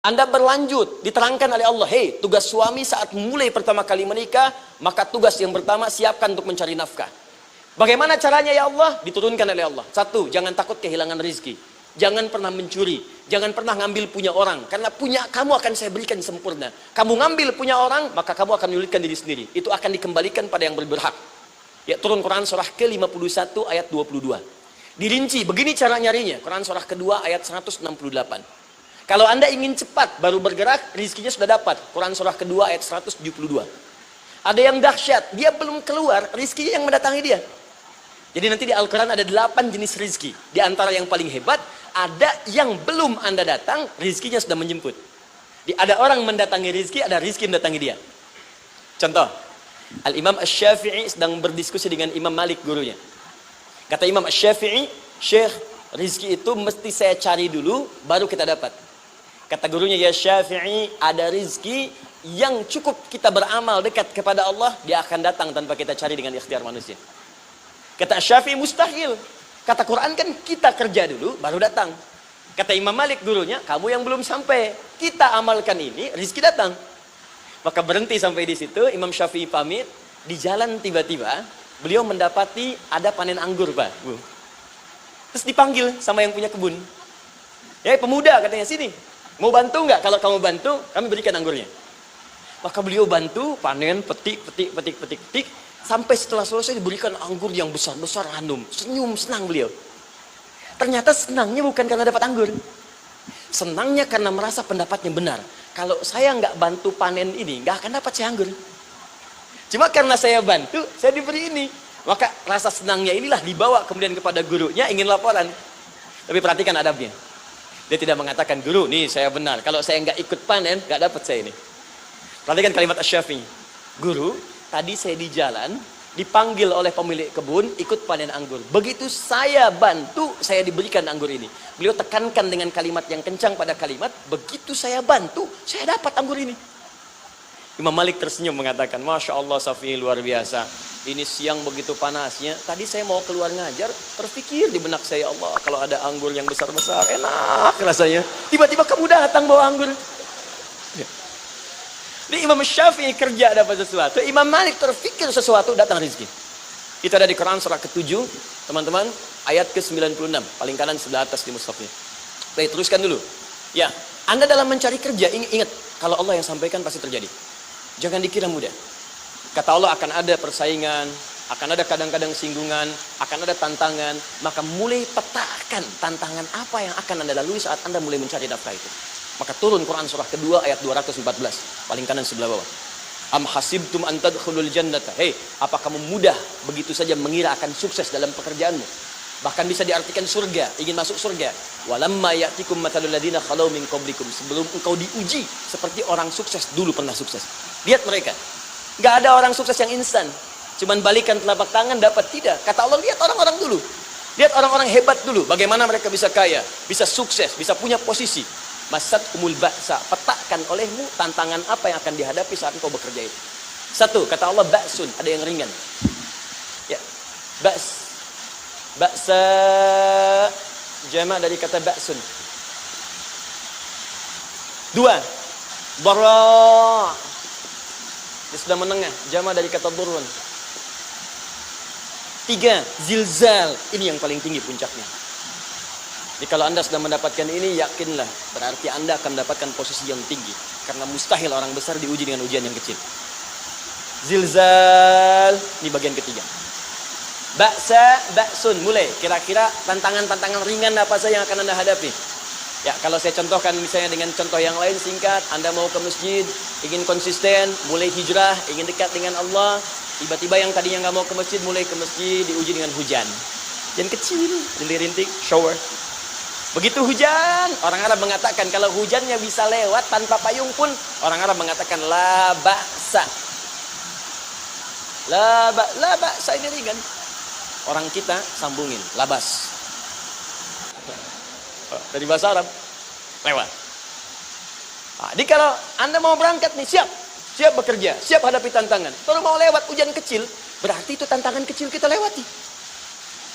Anda berlanjut, diterangkan oleh Allah, hei, tugas suami saat mulai pertama kali menikah, maka tugas yang pertama siapkan untuk mencari nafkah. Bagaimana caranya ya Allah? Diturunkan oleh Allah. Satu, jangan takut kehilangan rezeki. Jangan pernah mencuri, jangan pernah ngambil punya orang, karena punya kamu akan saya berikan sempurna. Kamu ngambil punya orang, maka kamu akan menyulitkan diri sendiri. Itu akan dikembalikan pada yang berhak. Ya, turun Quran surah ke-51 ayat 22. Dirinci, begini cara nyarinya. Quran surah kedua ayat 168. Kalau Anda ingin cepat baru bergerak, rizkinya sudah dapat. Quran surah kedua ayat 172. Ada yang dahsyat, dia belum keluar, rizkinya yang mendatangi dia. Jadi nanti di Al-Quran ada 8 jenis rizki. Di antara yang paling hebat, ada yang belum Anda datang, rizkinya sudah menjemput. Ada orang mendatangi rizki, ada rizki mendatangi dia. Contoh, Al-Imam Asy-Syafi'i sedang berdiskusi dengan Imam Malik gurunya. Kata Imam Asy-Syafi'i, Syekh, rizki itu mesti saya cari dulu, baru kita dapat. Kata gurunya, ya Syafi'i, ada rizki yang cukup kita beramal dekat kepada Allah, dia akan datang tanpa kita cari dengan ikhtiar manusia. Kata Syafi'i, mustahil. Kata Quran kan kita kerja dulu, baru datang. Kata Imam Malik gurunya, kamu yang belum sampai. Kita amalkan ini, rizki datang. Maka berhenti sampai di situ, Imam Syafi'i pamit. Di jalan tiba-tiba, beliau mendapati ada panen anggur, Pak, Bu. Terus dipanggil sama yang punya kebun. Ya, pemuda katanya, sini. Mau bantu nggak? Kalau kamu bantu, kami berikan anggurnya. Maka beliau bantu, panen, petik. Sampai setelah selesai diberikan anggur yang besar-besar, hanum. Senyum, senang beliau. Ternyata senangnya bukan karena dapat anggur. Senangnya karena merasa pendapatnya benar. Kalau saya nggak bantu panen ini, nggak akan dapat saya anggur. Cuma karena saya bantu, saya diberi ini. Maka rasa senangnya inilah dibawa kemudian kepada gurunya, ingin laporan. Tapi perhatikan adabnya. Dia tidak mengatakan, guru, nih saya benar. Kalau saya nggak ikut panen, nggak dapat saya ini. Perhatikan kalimat Asy-Syafi'i. Guru, tadi saya di jalan, dipanggil oleh pemilik kebun, ikut panen anggur. Begitu saya bantu, saya diberikan anggur ini. Beliau tekankan dengan kalimat yang kencang pada kalimat, begitu saya bantu, saya dapat anggur ini. Imam Malik tersenyum mengatakan, Masya Allah Syafi'i, luar biasa. Ini siang begitu panasnya, tadi saya mau keluar ngajar, terpikir di benak saya, Allah, kalau ada anggur yang besar-besar, enak rasanya. Tiba-tiba kamu datang bawa anggur. Ya. Ini Imam Syafi'i kerja dapat sesuatu, Imam Malik terpikir sesuatu, datang rezeki. Itu ada di Quran surah ke-7, teman-teman, ayat ke-96, paling kanan sebelah atas di mushafnya. Baik, teruskan dulu. Ya, Anda dalam mencari kerja, ingat, kalau Allah yang sampaikan pasti terjadi. Jangan dikira mudah. Kata Allah akan ada persaingan, akan ada kadang-kadang singgungan, akan ada tantangan. Maka mulai petakan tantangan apa yang akan Anda lalui saat Anda mulai mencari nafkah itu. Maka turun Quran surah kedua ayat 214, paling kanan sebelah bawah. Am hasibtum an tadkhulul jannata. Hei, apa kamu mudah begitu saja mengira akan sukses dalam pekerjaanmu? Bahkan bisa diartikan surga, ingin masuk surga. Walamma ya'tikum mathalul ladzina khalau min qablikum. Sebelum engkau diuji seperti orang sukses dulu pernah sukses. Lihat mereka. Gak ada orang sukses yang instan. Cuman balikan telapak tangan dapat, tidak. Kata Allah, lihat orang-orang dulu. Lihat orang-orang hebat dulu. Bagaimana mereka bisa kaya, bisa sukses, bisa punya posisi. Masat umul ba'sa. Petakan olehmu tantangan apa yang akan dihadapi saat engkau bekerja itu. Satu, kata Allah, ba'sun. Ada yang ringan. Ya, ba's. Ba'sa. Jama' dari kata ba'sun. Dua, dharra. Dia sudah menengah, jama dari kata durun. Tiga, zilzal. Ini yang paling tinggi puncaknya. Jadi kalau Anda sudah mendapatkan ini, yakinlah, berarti Anda akan mendapatkan posisi yang tinggi. Karena mustahil orang besar diuji dengan ujian yang kecil. Zilzal, ini bagian ketiga. Ba'sa, ba'sun, mulai. Kira-kira tantangan-tantangan ringan apa saja yang akan Anda hadapi? Ya, kalau saya contohkan misalnya dengan contoh yang lain singkat, Anda mau ke masjid, ingin konsisten, mulai hijrah, ingin dekat dengan Allah, tiba-tiba yang tadinya nggak mau ke masjid, mulai ke masjid, diuji dengan hujan. Hujan kecil, rintik, shower. Begitu hujan, orang Arab mengatakan kalau hujannya bisa lewat tanpa payung pun, orang Arab mengatakan la ba'sa. La ba'sa ini ringan. Orang kita sambungin, labas. Dari bahasa Arab lewat. Jadi kalau Anda mau berangkat nih, siap bekerja, siap hadapi tantangan. Kalau mau lewat hujan kecil, berarti itu tantangan kecil kita lewati.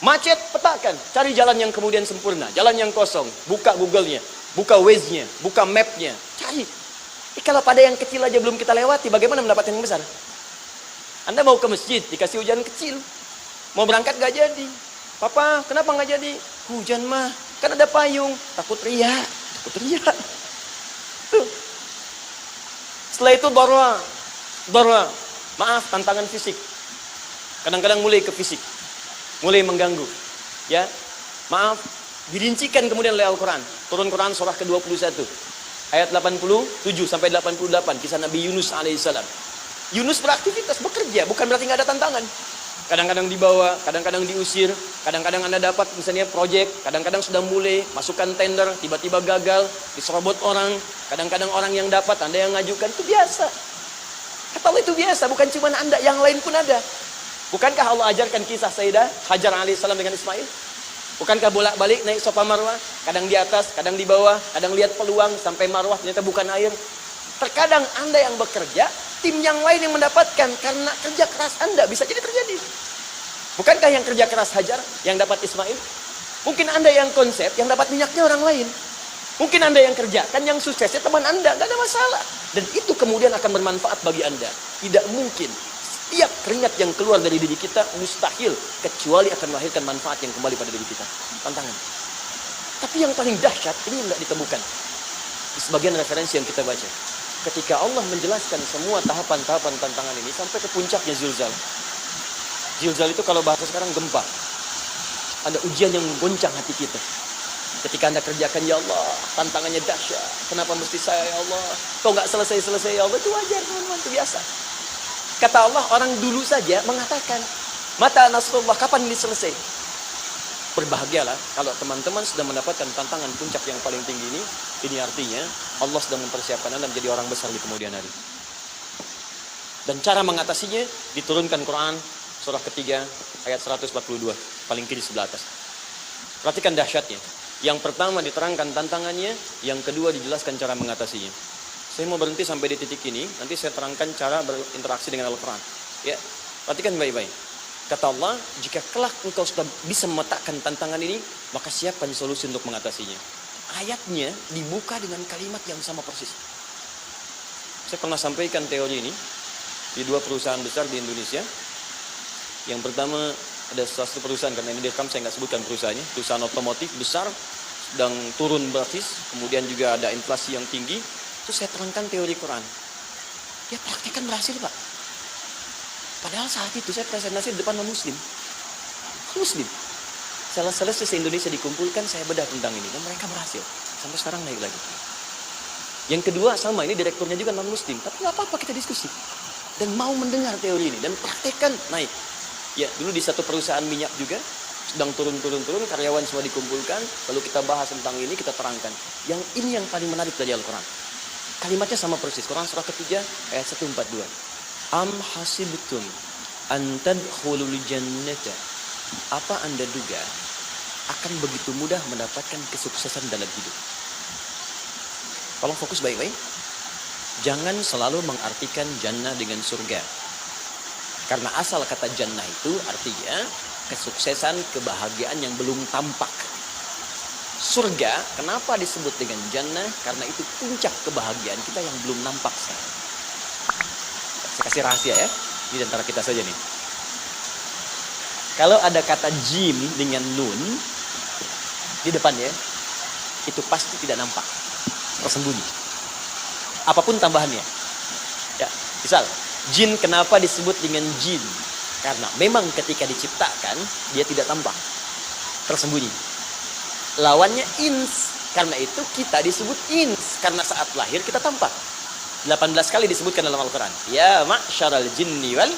Macet, petakan, cari jalan yang kemudian sempurna, jalan yang kosong, buka Google-nya. buka Waze-nya, buka map-nya, cari. Kalau pada yang kecil aja belum kita lewati, bagaimana mendapatkan yang besar? Anda mau ke masjid, dikasih hujan kecil. Mau berangkat gak jadi. Papa, kenapa gak jadi? Hujan mah, kan ada payung. Takut riak. Tuh. Setelah itu darwa. Maaf, tantangan fisik. Kadang-kadang mulai ke fisik. Mulai mengganggu. Ya, maaf. Dirincikan kemudian oleh Al-Quran. Turun Quran surah ke-21. Ayat 87 sampai 88. Kisah Nabi Yunus alaihissalam. Yunus beraktivitas, bekerja. Bukan berarti nggak ada tantangan. Kadang-kadang dibawa, kadang-kadang diusir. Kadang-kadang Anda dapat misalnya proyek. Kadang-kadang sudah mulai, masukkan tender. Tiba-tiba gagal, diserobot orang. Kadang-kadang orang yang dapat, Anda yang ngajukan. Itu biasa. Kata Allah itu biasa. Bukan cuma Anda, yang lain pun ada. Bukankah Allah ajarkan kisah Sayyidah Hajar alaihissalam dengan Ismail? Bukankah bolak-balik naik Safa Marwah? Kadang di atas, kadang di bawah, kadang lihat peluang sampai Marwah ternyata bukan air. Terkadang Anda yang bekerja, tim yang lain yang mendapatkan karena kerja keras Anda bisa jadi terjadi. Bukankah yang kerja keras Hajar yang dapat Ismail? Mungkin Anda yang konsep yang dapat minyaknya orang lain. Mungkin Anda yang kerjakan yang suksesnya teman Anda, nggak ada masalah. Dan itu kemudian akan bermanfaat bagi Anda. Tidak mungkin setiap keringat yang keluar dari diri kita mustahil kecuali akan melahirkan manfaat yang kembali pada diri kita. Tantangan. Tapi yang paling dahsyat ini yang nggak ditemukan di sebagian referensi yang kita baca. Ketika Allah menjelaskan semua tahapan-tahapan tantangan ini sampai ke puncaknya zilzal. Zilzal itu kalau bahasa sekarang gempa. Ada ujian yang menggoncang hati kita. Ketika Anda kerjakan, ya Allah, tantangannya dahsyat. Kenapa mesti saya, ya Allah? Kok nggak selesai-selesai, ya Allah? Itu wajar, teman-teman, itu biasa. Kata Allah, orang dulu saja mengatakan, mata nasrullah, kapan ini selesai? Berbahagialah kalau teman-teman sudah mendapatkan tantangan puncak yang paling tinggi ini. Ini artinya Allah sedang mempersiapkan Anda menjadi orang besar di kemudian hari. Dan cara mengatasinya diturunkan Quran surah ketiga ayat 142, paling kiri sebelah atas. Perhatikan dahsyatnya. Yang pertama diterangkan tantangannya, yang kedua dijelaskan cara mengatasinya. Saya mau berhenti sampai di titik ini, nanti saya terangkan cara berinteraksi dengan Al-Quran. Ya, perhatikan baik-baik. Kata Allah, jika kelak engkau sudah bisa memetakan tantangan ini, maka siapkan solusi untuk mengatasinya. Ayatnya dibuka dengan kalimat yang sama persis. Saya pernah sampaikan teori ini di dua perusahaan besar di Indonesia. Yang pertama ada satu perusahaan, karena ini direkam saya nggak sebutkan perusahaannya, perusahaan otomotif besar, sedang turun drastis, kemudian juga ada inflasi yang tinggi. Terus saya terangkan teori Quran. Ya praktekkan berhasil Pak. Padahal saat itu saya presentasi di depan non-muslim. Muslim. Selesai se-Indonesia dikumpulkan, saya bedah tentang ini. Dan mereka berhasil. Sampai sekarang naik lagi. Yang kedua sama, ini direkturnya juga non-muslim. Tapi nggak apa-apa kita diskusi. Dan mau mendengar teori ini. Dan praktekkan naik. Ya dulu di satu perusahaan minyak juga. Sedang turun, karyawan semua dikumpulkan. Lalu kita bahas tentang ini, kita terangkan. Yang ini yang paling menarik dari Al-Quran. Kalimatnya sama persis. Quran surah ketiga ayat 142. Am hasibtum an tadkhulul jannata. Apa Anda duga akan begitu mudah mendapatkan kesuksesan dalam hidup? Tolong fokus baik-baik. Jangan selalu mengartikan jannah dengan surga. Karena asal kata jannah itu artinya kesuksesan, kebahagiaan yang belum tampak. Surga, kenapa disebut dengan jannah? Karena itu puncak kebahagiaan kita yang belum nampak sekarang. Saya kasih rahasia ya, ini antara kita saja nih. Kalau ada kata jim dengan nun di depannya, itu pasti tidak nampak, tersembunyi. Apapun tambahannya. Ya, misal, jin kenapa disebut dengan jin? Karena memang ketika diciptakan, dia tidak tampak, tersembunyi. Lawannya ins, karena itu kita disebut ins, karena saat lahir kita tampak. 18 kali disebutkan dalam Al-Quran. Ya ma'syaral jinni wal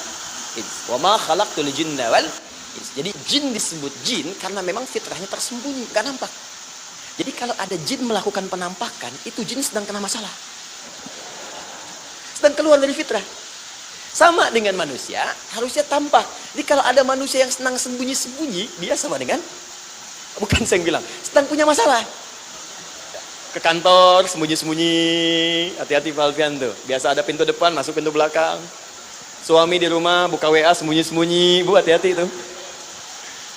ins, wa ma khalaqtul jinna wal ins. Jadi jin disebut jin karena memang fitrahnya tersembunyi, gak nampak. Jadi kalau ada jin melakukan penampakan, itu jin sedang kena masalah, sedang keluar dari fitrah. Sama dengan manusia, harusnya tampak. Jadi kalau ada manusia yang senang sembunyi-sembunyi, dia sama dengan, bukan saya yang bilang, sedang punya masalah. Ke kantor, sembunyi-sembunyi. Hati-hati Pak Alfian tuh. Biasa ada pintu depan, masuk pintu belakang. Suami di rumah, buka WA, sembunyi-sembunyi. Bu, hati-hati tuh.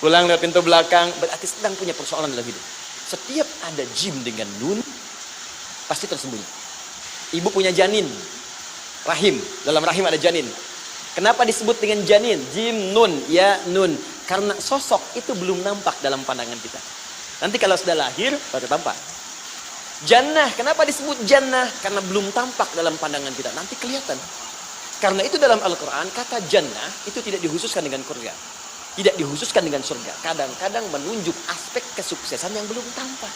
Pulang lewat pintu belakang. Berarti sedang punya persoalan dalam hidup. Setiap ada jim dengan nun, pasti tersembunyi. Ibu punya janin, rahim, dalam rahim ada janin. Kenapa disebut dengan janin? Jim, nun, ya, nun. Karena sosok itu belum nampak dalam pandangan kita. Nanti kalau sudah lahir, baru tampak. Jannah, kenapa disebut jannah? Karena belum tampak dalam pandangan kita. Nanti kelihatan. Karena itu dalam Al-Quran, kata jannah itu tidak dikhususkan dengan surga. Tidak dikhususkan dengan surga. Kadang-kadang menunjuk aspek kesuksesan yang belum tampak.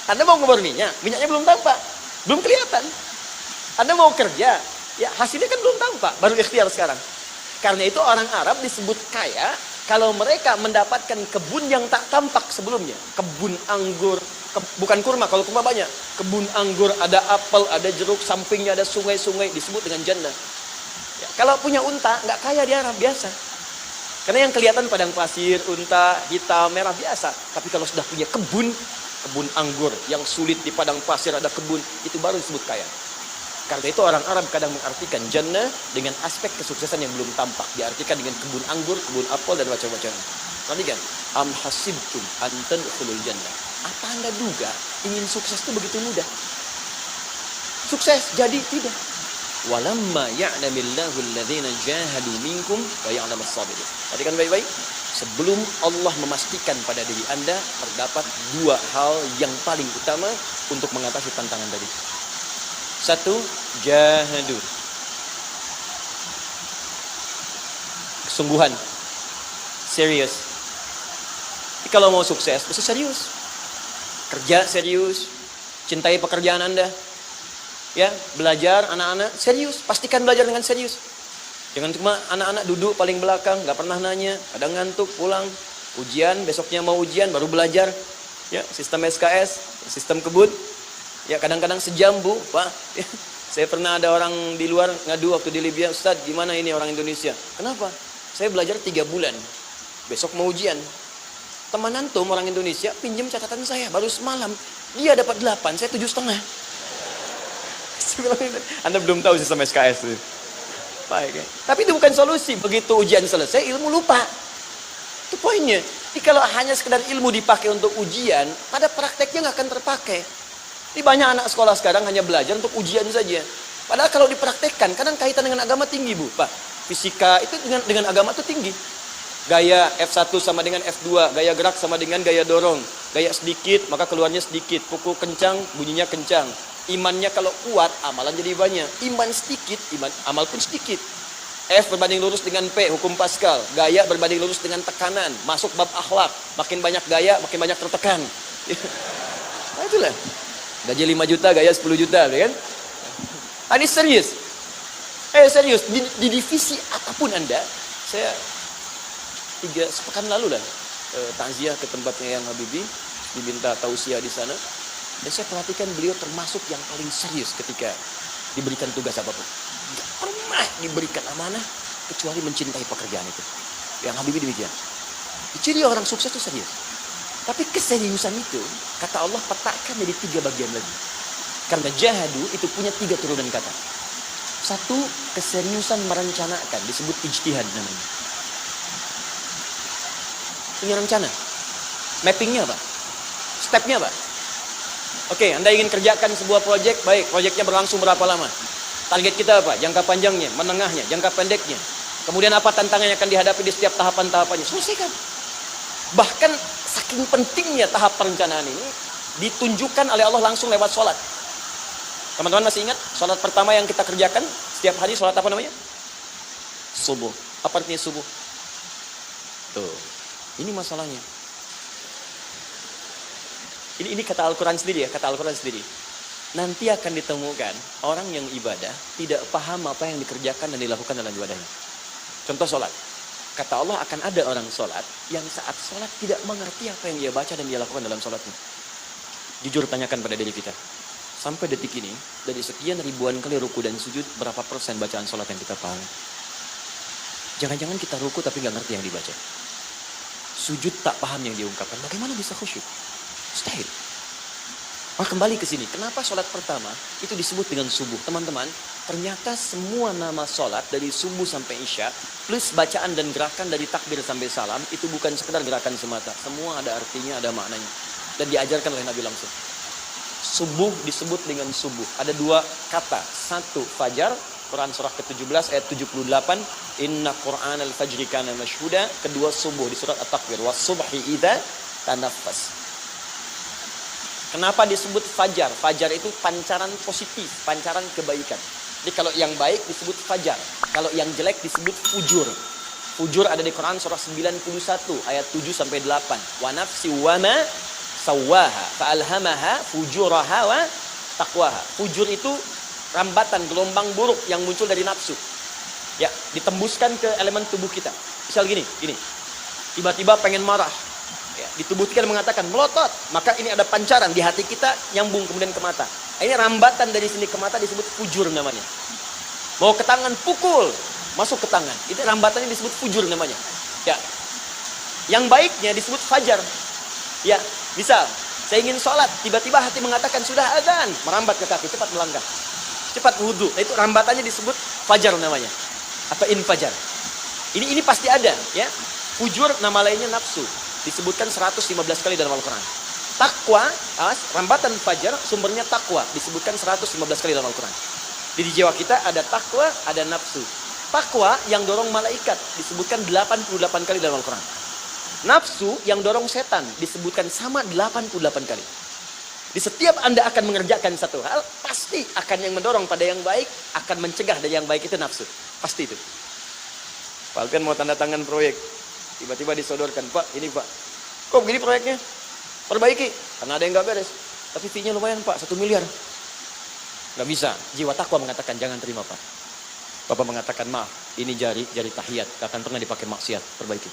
Anda mau ngebor minyak, minyaknya belum tampak. Belum kelihatan. Anda mau kerja, ya hasilnya kan belum tampak. Baru ikhtiar sekarang. Karena itu orang Arab disebut kaya kalau mereka mendapatkan kebun yang tak tampak sebelumnya. Kebun anggur, bukan kurma, kalau kurma banyak. Kebun anggur, ada apel, ada jeruk, sampingnya ada sungai-sungai, disebut dengan jannah. Ya, kalau punya unta, nggak kaya di Arab, biasa. Karena yang kelihatan padang pasir, unta, hitam, merah, biasa. Tapi kalau sudah punya kebun anggur yang sulit di padang pasir ada kebun, itu baru disebut kaya. Karena itu orang Arab kadang mengartikan jannah dengan aspek kesuksesan yang belum tampak. Diartikan dengan kebun anggur, kebun apel, dan macam-macam. Tadi kan, am hasibtum an tadkhulul jannah. Apa Anda duga ingin sukses itu begitu mudah? Sukses jadi tidak. Walamma ya'lamillahu alladhina jahadu minkum wa ya'lamas sabirin. Tadi kan baik-baik. Sebelum Allah memastikan pada diri Anda, terdapat dua hal yang paling utama untuk mengatasi tantangan tadi. Satu, jahadu. Kesungguhan. Serius. Kalau mau sukses, mesti serius. Kerja serius. Cintai pekerjaan Anda. Ya, belajar anak-anak serius. Pastikan belajar dengan serius. Jangan cuma anak-anak duduk paling belakang, nggak pernah nanya, kadang ngantuk, pulang, ujian, besoknya mau ujian, baru belajar. Ya, sistem SKS, sistem kebut. Ya, kadang-kadang sejam, Bu, Pak. Ya, saya pernah ada orang di luar ngadu waktu di Libya, Ustaz, gimana ini orang Indonesia? Kenapa? Saya belajar 3 bulan, besok mau ujian. Teman antum orang Indonesia pinjam catatan saya, baru semalam, dia dapat 8, saya 7,5. Anda belum tahu sistem SKS itu. Baik, ya. Tapi itu bukan solusi. Begitu ujian selesai, ilmu lupa. Itu poinnya. Jadi kalau hanya sekedar ilmu dipakai untuk ujian, pada prakteknya nggak akan terpakai. Ini banyak anak sekolah sekarang hanya belajar untuk ujian saja. Padahal kalau dipraktekkan, kadang kaitan dengan agama tinggi, Bu. Pak, fisika itu dengan agama itu tinggi. Gaya F1 sama dengan F2, gaya gerak sama dengan gaya dorong. Gaya sedikit, maka keluarnya sedikit. Pukul kencang, bunyinya kencang. Imannya kalau kuat, amalan jadi banyak. Iman sedikit, amal pun sedikit. F berbanding lurus dengan P, hukum Pascal. Gaya berbanding lurus dengan tekanan. Masuk bab akhlak. Makin banyak gaya, makin banyak tertekan. Nah itulah. Gaji 5 juta, gaya 10 juta. Kan? Ini serius. Serius. Di divisi apapun Anda. Saya 3 sepekan lalu lah. Takziah ke tempatnya yang Habibie. Diminta tausiah di sana. Dan saya perhatikan beliau termasuk yang paling serius ketika diberikan tugas apapun. Gak pernah diberikan amanah kecuali mencintai pekerjaan itu. Yang Habibie demikian. Jadi orang sukses itu serius. Tapi keseriusan itu, kata Allah petakan jadi 3 bagian lagi. Karena jahadu itu punya 3 turunan kata. Satu, keseriusan merencanakan, disebut ijtihad namanya. Punya rencana. Mappingnya apa? Stepnya apa? Oke, Anda ingin kerjakan sebuah proyek, baik, proyeknya berlangsung berapa lama? Target kita apa? Jangka panjangnya, menengahnya, jangka pendeknya. Kemudian apa tantangan yang akan dihadapi di setiap tahapan-tahapannya? Selesaikan. Bahkan saking pentingnya tahap perencanaan ini ditunjukkan oleh Allah langsung lewat sholat. Teman-teman masih ingat sholat pertama yang kita kerjakan setiap hari, sholat apa namanya? Subuh. Apa artinya subuh? Tuh, ini masalahnya. Ini kata Al-Quran sendiri ya, kata Al-Quran sendiri. Nanti akan ditemukan orang yang ibadah tidak paham apa yang dikerjakan dan dilakukan dalam ibadahnya. Contoh sholat. Kata Allah akan ada orang sholat yang saat sholat tidak mengerti apa yang dia baca dan dia lakukan dalam sholatnya. Jujur tanyakan pada diri kita. Sampai detik ini, dari sekian ribuan kali ruku dan sujud, berapa persen bacaan sholat yang kita paham? Jangan-jangan kita ruku tapi nggak ngerti yang dibaca. Sujud tak paham yang diungkapkan. Bagaimana bisa khusyuk? Mustahil. Kembali ke sini. Kenapa sholat pertama itu disebut dengan subuh? Teman-teman, ternyata semua nama sholat dari subuh sampai isya, plus bacaan dan gerakan dari takbir sampai salam, itu bukan sekedar gerakan semata. Semua ada artinya, ada maknanya. Dan diajarkan oleh Nabi langsung. subuh disebut dengan subuh? Ada dua kata. Satu, fajar. Quran surah ke-17 ayat 78. Inna Qur'anal fajri kana mashhuda. Kedua, subuh di surat At-Takwir. Was-subhi idza tanaffas. Kenapa disebut fajar? Fajar itu pancaran positif, pancaran kebaikan. Jadi kalau yang baik disebut fajar. Kalau yang jelek disebut fujur. Fujur ada di Quran surah 91 ayat 7 sampai 8. Wa nafsi wa ma sawwaha fa'alhamaha fujuraha wa taqwaha. Fujur itu rambatan, gelombang buruk yang muncul dari nafsu. Ya, ditembuskan ke elemen tubuh kita. Misal gini. Tiba-tiba pengen marah. Ya, di tubuh kita mengatakan melotot, maka ini ada pancaran di hati kita nyambung kemudian ke mata. Ini rambatan dari sini ke mata disebut fujur namanya. Mau ke tangan pukul, masuk ke tangan. Itu rambatannya disebut fujur namanya. Ya. Yang baiknya disebut fajar. Ya, misal saya ingin sholat, tiba-tiba hati mengatakan sudah azan, merambat ke kaki, cepat melangkah. Cepat wudhu. Nah, itu rambatannya disebut fajar namanya. Atau infajar. Ini pasti ada, ya. Fujur nama lainnya nafsu. Disebutkan 115 kali dalam Al-Quran. Takwa, rambatan fajar, sumbernya takwa. Disebutkan 115 kali dalam Al-Quran. Di jiwa kita ada takwa, ada nafsu. Takwa yang dorong malaikat disebutkan 88 kali dalam Al-Quran. Nafsu yang dorong setan disebutkan sama 88 kali. Di setiap Anda akan mengerjakan satu hal, pasti akan yang mendorong pada yang baik, akan mencegah dari yang baik itu nafsu. Pasti itu. Pak Alpian mau tanda tangan proyek. Tiba-tiba disodorkan, Pak, ini Pak. Kok begini proyeknya? Perbaiki. Karena ada yang nggak beres. Tapi fee-nya lumayan Pak, 1 miliar. Nggak bisa. Jiwa takwa mengatakan jangan terima Pak. Bapak mengatakan maaf, ini jari tahiyat. Gak akan pernah dipakai maksiat. Perbaiki.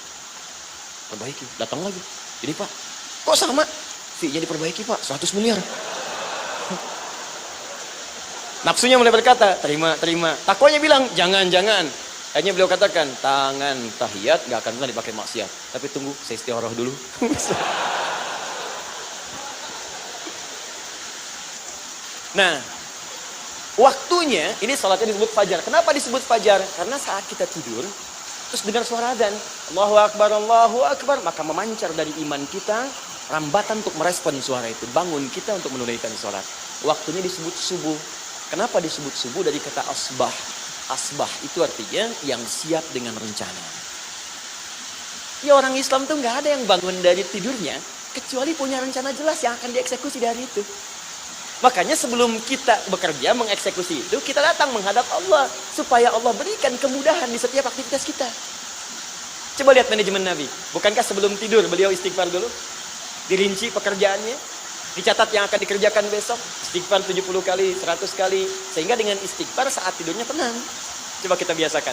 Datang lagi. Ini Pak, kok sama? Fee-nya diperbaiki Pak, 100 miliar. Nafsunya mulai berkata, terima. Takwanya bilang, jangan. Akhirnya beliau katakan, tangan tahiyat gak akan pernah dipakai maksiat. Tapi tunggu, saya istiqoroh dulu. Nah, waktunya, ini salatnya disebut fajar. Kenapa disebut fajar? Karena saat kita tidur, terus dengar suara adzan, Allahu Akbar, maka memancar dari iman kita, rambatan untuk merespon suara itu. Bangun kita untuk menunaikan sholat. Waktunya disebut subuh. Kenapa disebut subuh? Dari kata asbah. Asbah itu artinya yang siap dengan rencana. Ya orang Islam tuh nggak ada yang bangun dari tidurnya kecuali punya rencana jelas yang akan dieksekusi dari itu. Makanya sebelum kita bekerja mengeksekusi itu, kita datang menghadap Allah supaya Allah berikan kemudahan di setiap aktivitas kita. Coba lihat manajemen Nabi. Bukankah sebelum tidur beliau istighfar dulu? Dirinci pekerjaannya, dicatat yang akan dikerjakan besok, istighfar 70 kali, 100 kali, sehingga dengan istighfar saat tidurnya tenang. Coba kita biasakan.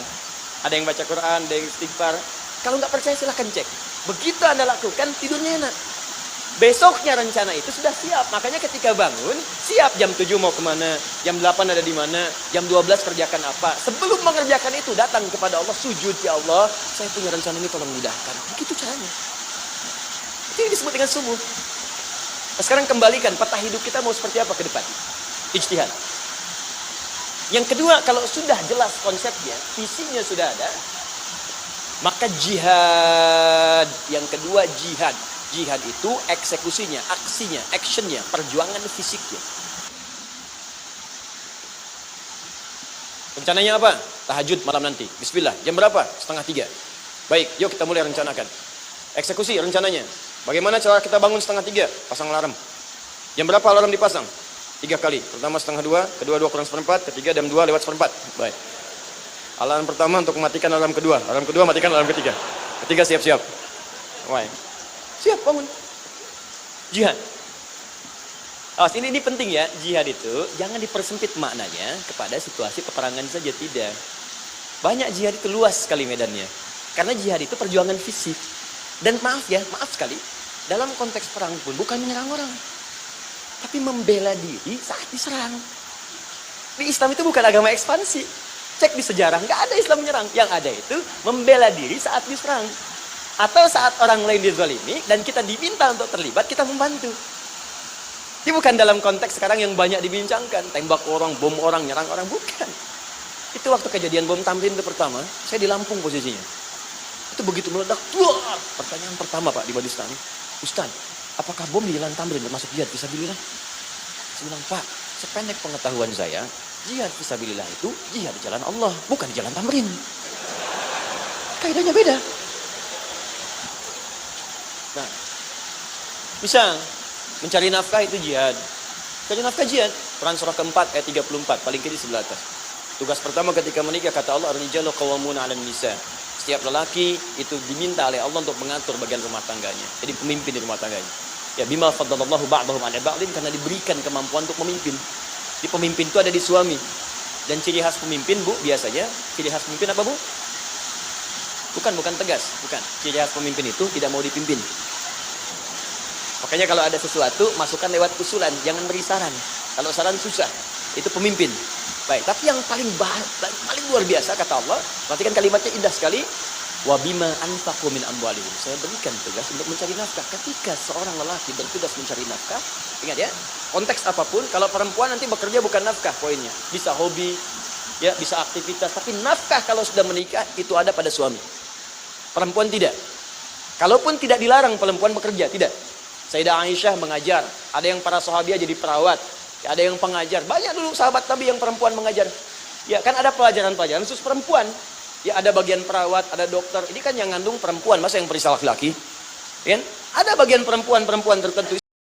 Ada yang baca Quran, ada yang istighfar. Kalau nggak percaya silahkan cek. Begitu Anda lakukan, tidurnya enak. Besoknya rencana itu sudah siap. Makanya ketika bangun, siap jam 7 mau kemana, jam 8 ada di mana, jam 12 kerjakan apa. Sebelum mengerjakan itu, datang kepada Allah, sujud, ya Allah, saya punya rencana ini tolong mudahkan. Begitu caranya. Itu yang disebut dengan subuh. Nah, sekarang kembalikan peta hidup kita mau seperti apa ke depan. Ijtihad. Yang kedua, kalau sudah jelas konsepnya, visinya sudah ada, maka jihad. Yang kedua, jihad. Jihad itu eksekusinya, aksinya, actionnya, perjuangan fisiknya. Rencananya apa? Tahajud malam nanti. Bismillah. Jam berapa? 2:30. Baik, yuk kita mulai rencanakan. Eksekusi rencananya. Bagaimana cara kita bangun 2:30? Pasang alarm. Jam berapa alarm dipasang? 3 kali. Pertama 1:30, kedua 2 kurang 1/4, ketiga jam 2 lewat 1/4. Baik. Alarm pertama untuk mematikan alarm kedua. Alarm kedua matikan alarm ketiga. Ketiga siap-siap. Baik. Siap bangun. Jihad. Awas, ini penting ya. Jihad itu jangan dipersempit maknanya kepada situasi peperangan saja, tidak. Banyak jihad itu luas sekali medannya. Karena jihad itu perjuangan fisik. Dan maaf sekali, dalam konteks perang pun bukan menyerang orang, tapi membela diri saat diserang. Di Islam itu bukan agama ekspansi. Cek di sejarah, nggak ada Islam menyerang. Yang ada itu membela diri saat diserang. Atau saat orang lain dizalimi dan kita diminta untuk terlibat, kita membantu. Ini bukan dalam konteks sekarang yang banyak dibincangkan, tembak orang, bom orang, nyerang orang, bukan. Itu waktu kejadian bom Tamrin itu pertama, saya di Lampung posisinya. Itu begitu meledak, duar. Pertanyaan pertama Pak di Badustani, Ustaz, apakah bom di Jalan Tamrin termasuk jihad? Fisabilillah. Saya bilang, Pak, sependek pengetahuan saya, jihad fisabilillah itu jihad di jalan Allah, bukan di jalan tamrin. Kaidahnya beda. Nah, misal mencari nafkah itu jihad. Mencari nafkah jihad. Quran surah keempat ayat 34, paling kiri sebelah atas. Tugas pertama ketika menikah, kata Allah, ar-rijalu qawwamuna 'alan nisa. Setiap lelaki itu diminta oleh Allah untuk mengatur bagian rumah tangganya. Jadi pemimpin di rumah tangganya. Ya bima faddalallahu ba'dahum 'ala ba'din, karena diberikan kemampuan untuk memimpin. Di pemimpin itu ada di suami. Dan ciri khas pemimpin, Bu, biasanya ciri khas pemimpin apa, Bu? Bukan tegas, bukan. Ciri khas pemimpin itu tidak mau dipimpin. Makanya kalau ada sesuatu, masukkan lewat usulan, jangan beri saran. Kalau saran susah, itu pemimpin. Baik, tapi yang paling luar biasa kata Allah, perhatikan kalimatnya indah sekali. Wa bima anfaqu min amwalihim. Saya berikan tugas untuk mencari nafkah. Ketika seorang lelaki bertugas mencari nafkah, ingat ya, konteks apapun, kalau perempuan nanti bekerja bukan nafkah poinnya. Bisa hobi, ya, bisa aktivitas, tapi nafkah kalau sudah menikah itu ada pada suami. Perempuan tidak. Kalaupun tidak dilarang perempuan bekerja, tidak. Sayyidah Aisyah mengajar, ada yang para sahabiah jadi perawat, ada yang pengajar. Banyak dulu sahabat Nabi yang perempuan mengajar. Ya, kan ada pelajaran-pelajaran khusus perempuan. Ya, ada bagian perawat, ada dokter. Ini kan yang ngandung perempuan, masa yang perisal laki-laki? Ya, ada bagian perempuan tertentu.